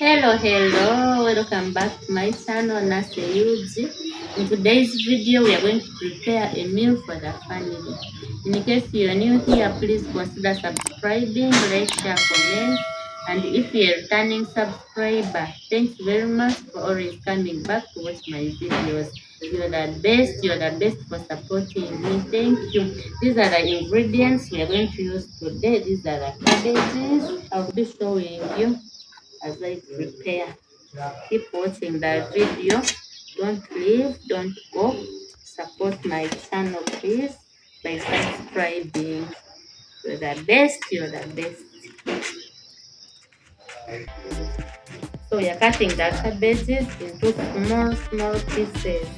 Hello, welcome back to my channel, Nase Yuji. In today's video, we are going to prepare a meal for the family. In case you are new here, please consider subscribing, like, share, comment. And if you are a returning subscriber, thanks very much for always coming back to watch my videos. You're the best for supporting me. Thank you. These are the ingredients we are going to use today. These are the cabbages. I'll be showing you as I prepare. Keep watching the video. Don't leave, don't go. Support my channel, please, by subscribing. You're the best, you're the best. So we are cutting the cabbages into small pieces.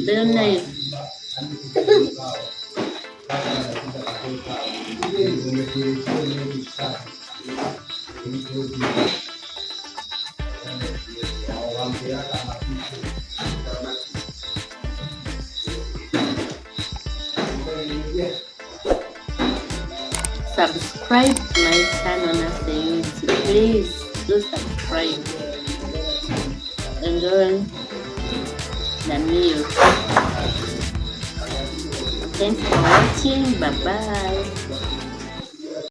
Very nice. subscribe to my channel Naseyuzi. Please do subscribe. Enjoy the meal. Thanks for watching. Bye bye.